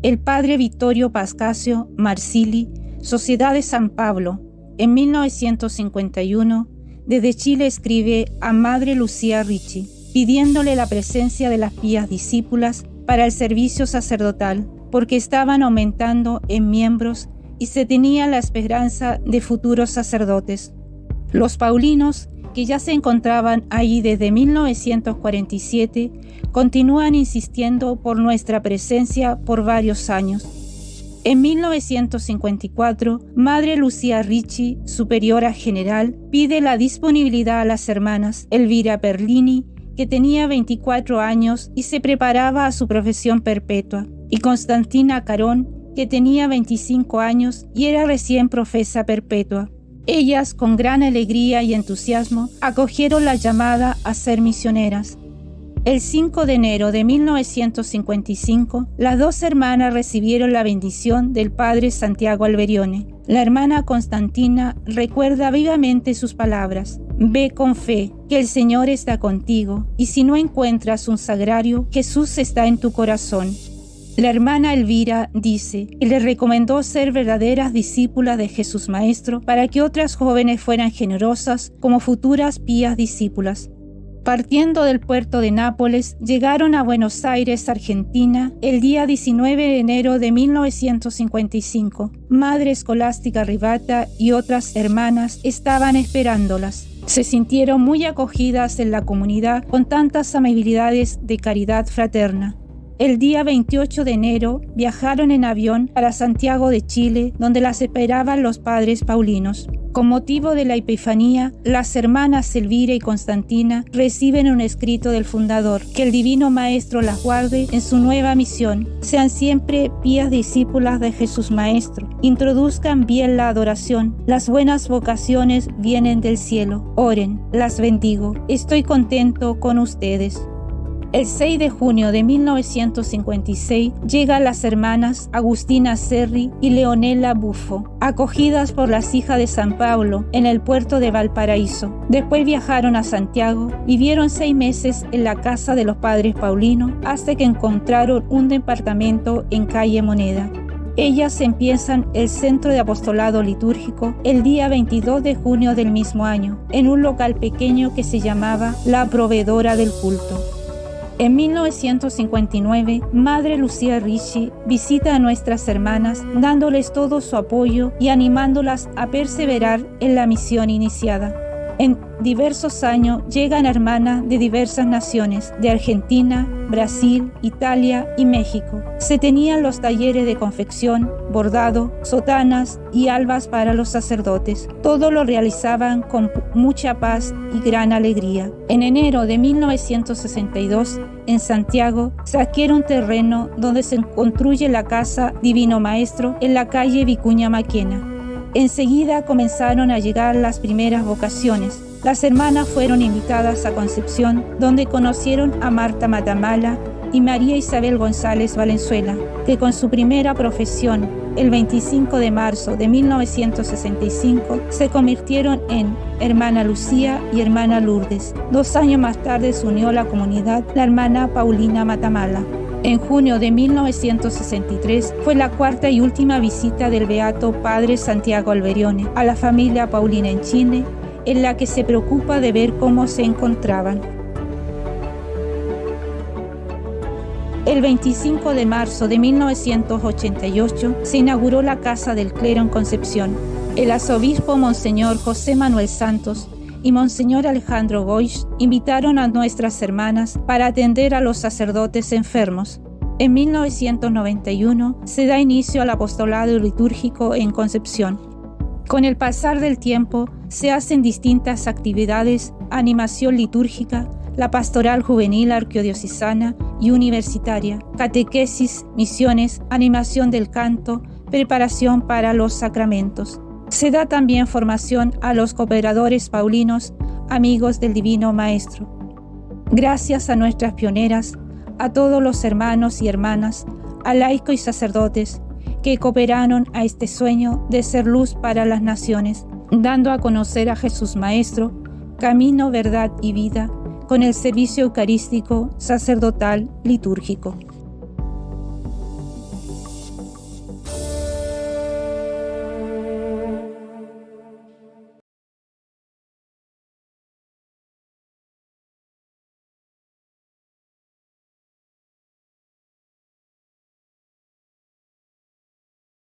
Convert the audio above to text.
El padre Vittorio Pascasio Marsili, Sociedad de San Pablo, en 1951, desde Chile escribe a Madre Lucía Ricci, pidiéndole la presencia de las pías discípulas para el servicio sacerdotal, porque estaban aumentando en miembros y se tenía la esperanza de futuros sacerdotes. Los paulinos, que ya se encontraban allí desde 1947, continúan insistiendo por nuestra presencia por varios años. En 1954, Madre Lucía Ricci, superiora general, pide la disponibilidad a las hermanas Elvira Perlini, que tenía 24 años y se preparaba a su profesión perpetua, y Constantina Carón, que tenía 25 años y era recién profesa perpetua. Ellas, con gran alegría y entusiasmo, acogieron la llamada a ser misioneras. El 5 de enero de 1955, las dos hermanas recibieron la bendición del padre Santiago Alberione. La hermana Constantina recuerda vivamente sus palabras: «Ve con fe, que el Señor está contigo, y si no encuentras un sagrario, Jesús está en tu corazón». La hermana Elvira dice que le recomendó ser verdaderas discípulas de Jesús Maestro para que otras jóvenes fueran generosas como futuras pías discípulas. Partiendo del puerto de Nápoles, llegaron a Buenos Aires, Argentina, el día 19 de enero de 1955. Madre Escolástica Rivata y otras hermanas estaban esperándolas. Se sintieron muy acogidas en la comunidad con tantas amabilidades de caridad fraterna. El día 28 de enero viajaron en avión para Santiago de Chile, donde las esperaban los padres paulinos. Con motivo de la Epifanía, las hermanas Elvira y Constantina reciben un escrito del fundador: que el Divino Maestro las guarde en su nueva misión. Sean siempre pías discípulas de Jesús Maestro. Introduzcan bien la adoración. Las buenas vocaciones vienen del cielo. Oren, las bendigo. Estoy contento con ustedes. El 6 de junio de 1956 llegan las hermanas Agustina Serri y Leonela Buffo, acogidas por las hijas de San Pablo en el puerto de Valparaíso. Después viajaron a Santiago, vivieron 6 meses en la casa de los padres paulinos hasta que encontraron un departamento en calle Moneda. Ellas empiezan el centro de apostolado litúrgico el día 22 de junio del mismo año, en un local pequeño que se llamaba La Proveedora del Culto. En 1959, Madre Lucía Ricci visita a nuestras hermanas, dándoles todo su apoyo y animándolas a perseverar en la misión iniciada. En diversos años llegan hermanas de diversas naciones, de Argentina, Brasil, Italia y México. Se tenían los talleres de confección, bordado, sotanas y albas para los sacerdotes. Todo lo realizaban con mucha paz y gran alegría. En enero de 1962, en Santiago, se adquiere un terreno donde se construye la Casa Divino Maestro en la calle Vicuña Maquena. Enseguida comenzaron a llegar las primeras vocaciones. Las hermanas fueron invitadas a Concepción, donde conocieron a Marta Matamala y María Isabel González Valenzuela, que con su primera profesión, el 25 de marzo de 1965, se convirtieron en Hermana Lucía y Hermana Lourdes. 2 años más tarde se unió a la comunidad la hermana Paulina Matamala. En junio de 1963 fue la 4ª y última visita del beato Padre Santiago Alberione a la familia Paulina en Chile, en la que se preocupa de ver cómo se encontraban. El 25 de marzo de 1988 se inauguró la Casa del Clero en Concepción. El arzobispo Monseñor José Manuel Santos y Monseñor Alejandro Goix invitaron a nuestras hermanas para atender a los sacerdotes enfermos. En 1991 se da inicio al apostolado litúrgico en Concepción. Con el pasar del tiempo se hacen distintas actividades: animación litúrgica, la pastoral juvenil arquidiocesana y universitaria, catequesis, misiones, animación del canto, preparación para los sacramentos. Se da también formación a los cooperadores paulinos, amigos del Divino Maestro. Gracias a nuestras pioneras, a todos los hermanos y hermanas, a laicos y sacerdotes que cooperaron a este sueño de ser luz para las naciones, dando a conocer a Jesús Maestro, camino, verdad y vida, con el servicio eucarístico, sacerdotal, litúrgico.